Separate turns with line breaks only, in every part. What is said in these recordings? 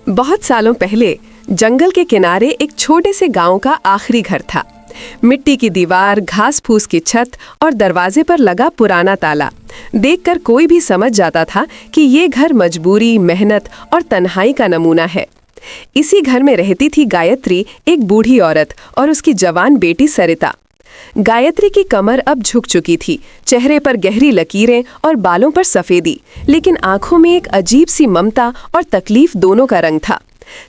बहुत सालों पहले जंगल के किनारे एक छोटे से गांव का आखिरी घर था। मिट्टी की दीवार, घास फूस की छत और दरवाजे पर लगा पुराना ताला देखकर कोई भी समझ जाता था कि ये घर मजबूरी, मेहनत और तन्हाई का नमूना है। इसी घर में रहती थी गायत्री, एक बूढ़ी औरत, और उसकी जवान बेटी सरिता। गायत्री की कमर अब झुक चुकी थी, चेहरे पर गहरी लकीरें और बालों पर सफेदी, लेकिन आंखों में एक अजीब सी ममता और तकलीफ दोनों का रंग था।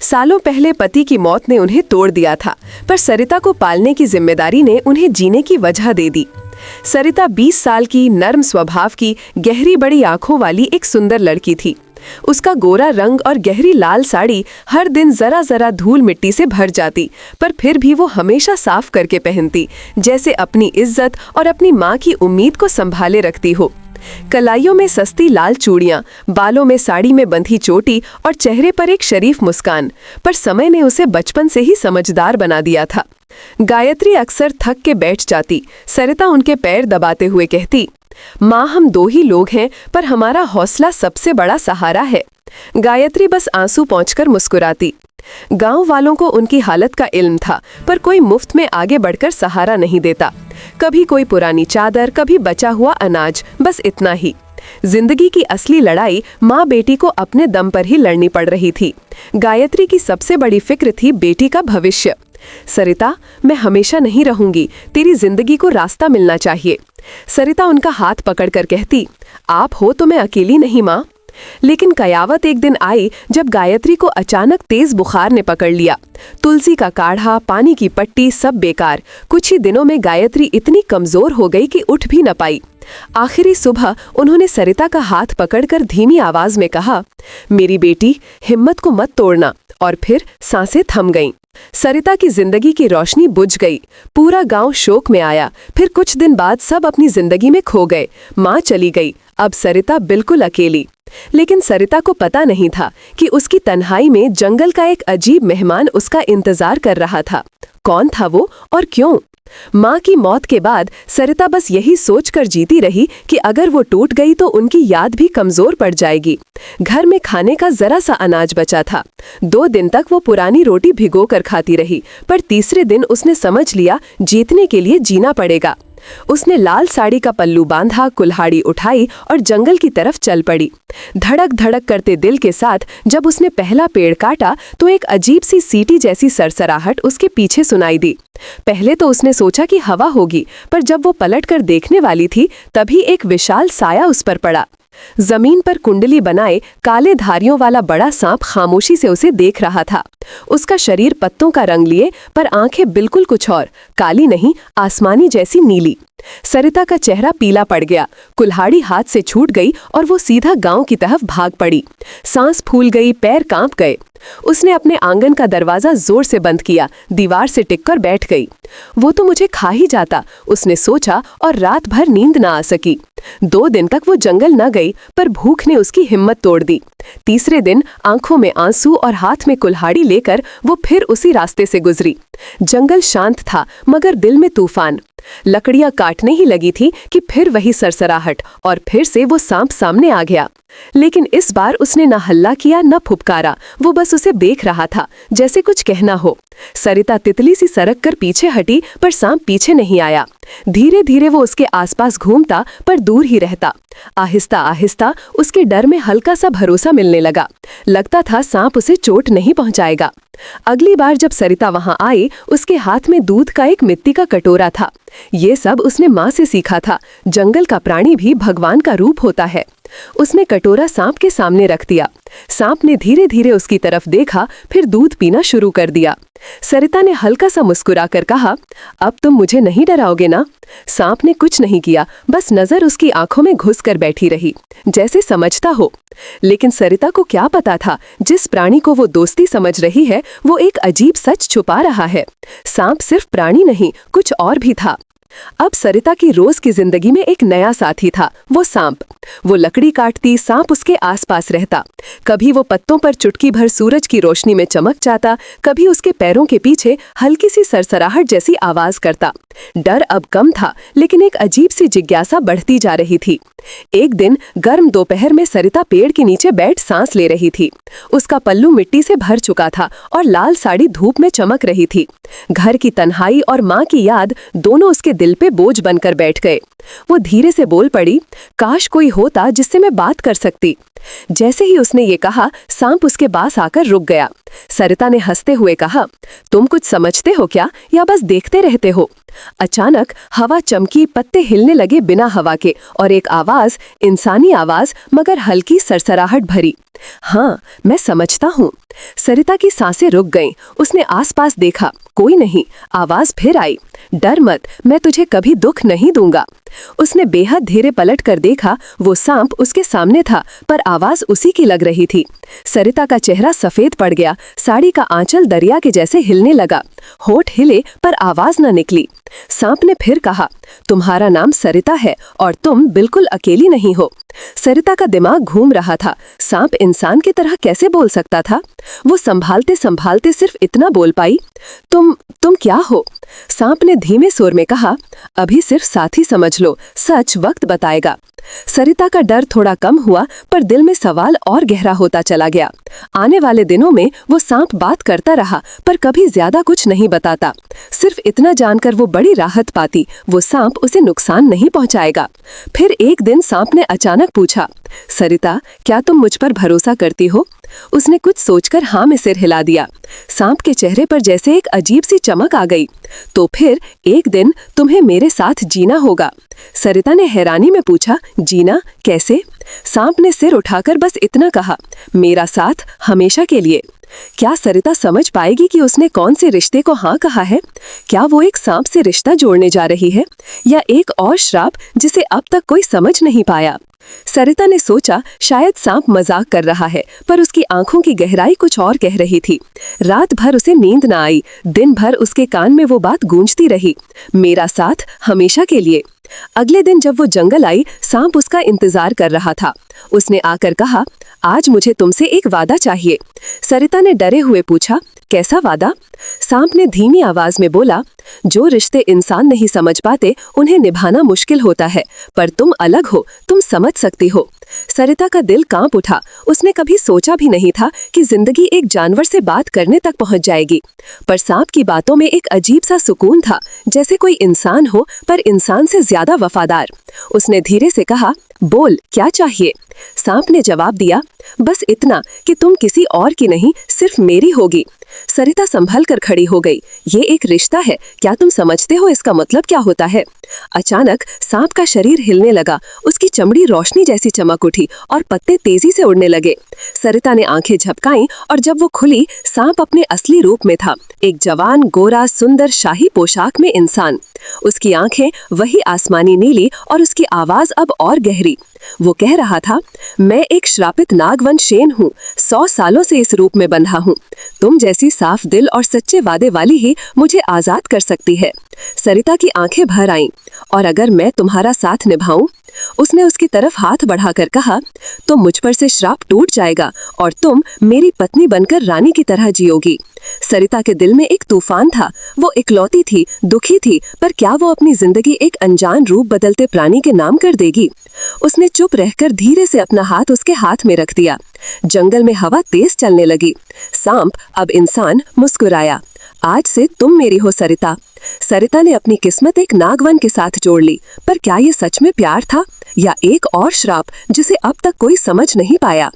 सालों पहले पति की मौत ने उन्हें तोड़ दिया था, पर सरिता को पालने की जिम्मेदारी ने उन्हें जीने की वजह दे दी। सरिता 20 साल की, नर्म स्वभाव की, गहरी बड़ी आंखों वाली एक सुंदर लड़की थी। उसका गोरा रंग और गहरी लाल साड़ी हर दिन जरा जरा धूल मिट्टी से भर जाती, पर फिर भी वो हमेशा साफ करके पहनती, जैसे अपनी इज्जत और अपनी माँ की उम्मीद को संभाले रखती हो। कलाइयों में सस्ती लाल चूड़ियां, बालों में साड़ी में बंधी चोटी और चेहरे पर एक शरीफ मुस्कान, पर समय ने उसे बचपन से ही समझदार बना दिया था। गायत्री अक्सर थक के बैठ जाती। सरिता उनके पैर दबाते हुए कहती, माँ, हम 2 ही लोग हैं, पर हमारा हौसला सबसे बड़ा सहारा है। गायत्री बस आंसू पोंछकर मुस्कुराती। गांव वालों को उनकी हालत का इल्म था, पर कोई मुफ्त में आगे बढ़कर सहारा नहीं देता। कभी कोई पुरानी चादर, कभी बचा हुआ अनाज, बस इतना ही। जिंदगी की असली लड़ाई माँ बेटी को अपने दम पर ही लड़नी पड़ रही थी। गायत्री की सबसे बड़ी फिक्र थी बेटी का भविष्य। सरिता, मैं हमेशा नहीं रहूंगी, तेरी जिंदगी को रास्ता मिलना चाहिए। सरिता उनका हाथ पकड़कर कहती, आप हो तो मैं अकेली नहीं माँ। लेकिन कयावत एक दिन आई जब गायत्री को अचानक तेज बुखार ने पकड़ लिया। तुलसी का काढ़ा, पानी की पट्टी, सब बेकार। कुछ ही दिनों में गायत्री इतनी कमजोर हो गई कि उठ भी न पाई। आखिरी सुबह उन्होंने सरिता का हाथ पकड़कर धीमी आवाज में कहा, मेरी बेटी, हिम्मत को मत तोड़ना। और फिर सांसें थम गईं। सरिता की जिंदगी की रोशनी बुझ गई। पूरा गांव शोक में आया। फिर कुछ दिन बाद सब अपनी जिंदगी में खो गए। माँ चली गई, अब सरिता बिल्कुल अकेली। लेकिन सरिता को पता नहीं था कि उसकी तन्हाई में जंगल का एक अजीब मेहमान उसका इंतजार कर रहा था। कौन था वो और क्यों? माँ की मौत के बाद सरिता बस यही सोचकर जीती रही कि अगर वो टूट गई तो उनकी याद भी कमजोर पड़ जाएगी। घर में खाने का जरा सा अनाज बचा था। 2 दिन तक वो पुरानी रोटी भिगोकर खाती रही, पर तीसरे दिन उसने समझ लिया जीतने के लिए जीना पड़ेगा। उसने लाल साड़ी का पल्लू बांधा, कुल्हाड़ी उठाई और जंगल की तरफ चल पड़ी। धड़क धड़क करते दिल के साथ जब उसने पहला पेड़ काटा तो एक अजीब सी सीटी जैसी सरसराहट उसके पीछे सुनाई दी। पहले तो उसने सोचा कि हवा होगी, पर जब वो पलटकर देखने वाली थी तभी एक विशाल साया उस पर पड़ा। जमीन पर कुंडली बनाए काले धारियों वाला बड़ा सांप खामोशी से उसे देख रहा था। उसका शरीर पत्तों का रंग लिए, पर आंखें बिल्कुल कुछ और, काली नहीं, आसमानी जैसी नीली। सरिता का चेहरा पीला पड़ गया। कुल्हाड़ी हाथ से छूट गई और वो सीधा गांव की तरफ भाग पड़ी। सांस फूल गई, पैर कांप गए। उसने अपने आंगन का दरवाजा जोर से बंद किया, दीवार से टिककर बैठ गई। वो तो मुझे खा ही जाता, उसने सोचा, और रात भर नींद ना आ सकी। 2 दिन तक वो जंगल न गई, पर भूख ने उसकी हिम्मत तोड़ दी। तीसरे दिन आंखों में आंसू और हाथ में कुल्हाड़ी लेकर वो फिर उसी रास्ते से गुजरी। जंगल शांत था, मगर दिल में तूफान। लकड़ियां काटने ही लगी थी कि फिर वही सरसराहट, और फिर से वो सांप सामने आ गया। लेकिन इस बार उसने न हल्ला किया न फुफकारा, वो बस उसे देख रहा था, जैसे कुछ कहना हो। सरिता तितली सी सरक कर पीछे हटी, पर सांप पीछे नहीं आया। धीरे धीरे वो उसके आसपास घूमता, पर दूर ही रहता। आहिस्ता आहिस्ता उसके डर में हल्का सा भरोसा मिलने लगा। लगता था सांप उसे चोट नहीं पहुंचाएगा। अगली बार जब सरिता वहां आई, उसके हाथ में दूध का एक मिट्टी का कटोरा था। ये सब उसने माँ से सीखा था। जंगल का प्राणी भी भगवान का रूप होता है। उसने कटोरा सांप के सामने रख दिया। सांप ने धीरे धीरे उसकी तरफ देखा, फिर दूध पीना शुरू कर दिया। सरिता ने हल्का सा मुस्कुराकर कहा, अब तुम मुझे नहीं डराओगे ना? सांप ने कुछ नहीं किया, बस नजर उसकी आंखों में घुसकर बैठी रही, जैसे समझता हो। लेकिन सरिता को क्या पता था, जिस प्राणी को वो दोस्ती समझ रही है वो एक अजीब सच छुपा रहा है। सांप सिर्फ प्राणी नहीं, कुछ और भी था। अब सरिता की रोज की जिंदगी में एक नया साथी था, वो सांप। वो लकड़ी काटती, सांप उसके आसपास रहता। कभी वो पत्तों पर चुटकी भर सूरज की रोशनी में चमक जाता, कभी उसके पैरों के पीछे हल्की सी सरसराहट जैसी आवाज करता। डर अब कम था, लेकिन एक अजीब सी जिज्ञासा बढ़ती जा रही थी। एक दिन गर्म दोपहर में सरिता पेड़ के नीचे बैठ सांस ले रही थी। उसका पल्लू मिट्टी से भर चुका था और लाल साड़ी धूप में चमक रही थी। घर की तन्हाई और माँ की याद दोनों उसके दिल पे बोझ बनकर बैठ गए। वो धीरे से बोल पड़ी, काश कोई होता जिससे मैं बात कर सकती। जैसे ही उसने ये कहा, सांप उसके पास आकर रुक गया। सरिता ने हंसते हुए कहा, तुम कुछ समझते हो क्या या बस देखते रहते हो? अचानक हवा चमकी, पत्ते हिलने लगे बिना हवा के, और एक आवाज, इंसानी आवाज मगर हल्की सरसराहट भरी, हाँ मैं समझता हूँ। सरिता की सांसें रुक गईं। उसने आसपास देखा, कोई नहीं। आवाज फिर आई, डर मत, मैं तुझे कभी दुख नहीं दूंगा। उसने बेहद धीरे पलट कर देखा। वो सांप उसके सामने था, पर आवाज उसी की लग रही थी। सरिता का चेहरा सफेद पड़ गया, साड़ी का आंचल दरिया के जैसे हिलने लगा। होठ हिले पर आवाज न निकली। सांप ने फिर कहा, तुम्हारा नाम सरिता है और तुम बिल्कुल अकेली नहीं हो। सरिता का दिमाग घूम रहा था, सांप इंसान की तरह कैसे बोल सकता था? वो संभालते संभालते सिर्फ इतना बोल पाई, तुम क्या हो? सांप ने धीमे स्वर में कहा, अभी सिर्फ साथी समझ लो, सच वक्त बताएगा। सरिता का डर थोड़ा कम हुआ, पर दिल में सवाल और गहरा होता चला गया। आने वाले दिनों में वो सांप बात करता रहा, पर कभी ज्यादा कुछ नहीं बताता। सिर्फ इतना जानकर वो बड़ी राहत पाती, वो सांप उसे नुकसान नहीं पहुंचाएगा। फिर एक दिन सांप ने अचानक पूछा, सरिता, क्या तुम मुझ पर भरोसा करती हो? उसने कुछ सोचकर हाँ में सिर हिला दिया। सांप के चेहरे पर जैसे एक अजीब सी चमक आ गई। तो फिर एक दिन तुम्हें मेरे साथ जीना होगा। सरिता ने हैरानी में पूछा, जीना कैसे? सांप ने सिर उठाकर बस इतना कहा, मेरा साथ हमेशा के लिए। क्या सरिता समझ पाएगी कि उसने कौन से रिश्ते को हाँ कहा है? क्या वो एक सांप से रिश्ता जोड़ने जा रही है, या एक और श्राप जिसे अब तक कोई समझ नहीं पाया? सरिता ने सोचा, शायद सांप मजाक कर रहा है, पर उसकी आंखों की गहराई कुछ और कह रही थी। रात भर उसे नींद न आई। दिन भर उसके कान में वो बात गूंजती रही, मेरा साथ हमेशा के लिए। अगले दिन जब वो जंगल आई, सांप उसका इंतजार कर रहा था। उसने आकर कहा, आज मुझे तुमसे एक वादा चाहिए। सरिता ने डरे हुए पूछा, कैसा वादा? सांप ने धीमी आवाज में बोला, जो रिश्ते इंसान नहीं समझ पाते उन्हें निभाना मुश्किल होता है, पर तुम अलग हो, तुम समझ सकती हो। सरिता का दिल कांप उठा। उसने कभी सोचा भी नहीं था कि जिंदगी एक जानवर से बात करने तक पहुंच जाएगी, पर सांप की बातों में एक अजीब सा सुकून था, जैसे कोई इंसान हो पर इंसान से ज्यादा वफादार। उसने धीरे से कहा, बोल क्या चाहिए? सांप ने जवाब दिया, बस इतना कि तुम किसी और की नहीं, सिर्फ मेरी होगी। सरिता संभल कर खड़ी हो गई। ये एक रिश्ता है, क्या तुम समझते हो इसका मतलब क्या होता है? अचानक सांप का शरीर हिलने लगा। उसकी चमड़ी रोशनी जैसी चमक उठी और पत्ते तेजी से उड़ने लगे। सरिता ने आंखें झपकाईं और जब वो खुली, सांप अपने असली रूप में था, एक जवान, गोरा, सुंदर, शाही पोशाक में इंसान। उसकी आंखें वही आसमानी नीली और उसकी आवाज अब और गहरी। वो कह रहा था, मैं एक श्रापित नागवंशेन हूँ, 100 सालों से इस रूप में बंधा हूँ। तुम जैसी साफ दिल और सच्चे वादे वाली ही मुझे आजाद कर सकती है। सरिता की आंखें भर आईं। और अगर मैं तुम्हारा साथ निभाऊं? उसने उसकी तरफ हाथ बढ़ाकर कहा, तो मुझ पर से श्राप टूट जाएगा और तुम मेरी पत्नी बनकर रानी की तरह जियोगी। सरिता के दिल में एक तूफान था। वो इकलौती थी, दुखी थी, पर क्या वो अपनी जिंदगी एक अनजान रूप बदलते प्राणी के नाम कर देगी? उसने चुप रहकर धीरे से अपना हाथ उसके हाथ में रख दिया। जंगल में हवा तेज चलने लगी। सांप, अब इंसान, मुस्कुराया, आज से तुम मेरी हो सरिता। सरिता ने अपनी किस्मत एक नागवन के साथ जोड़ ली, पर क्या ये सच में प्यार था या एक और श्राप जिसे अब तक कोई समझ नहीं पाया?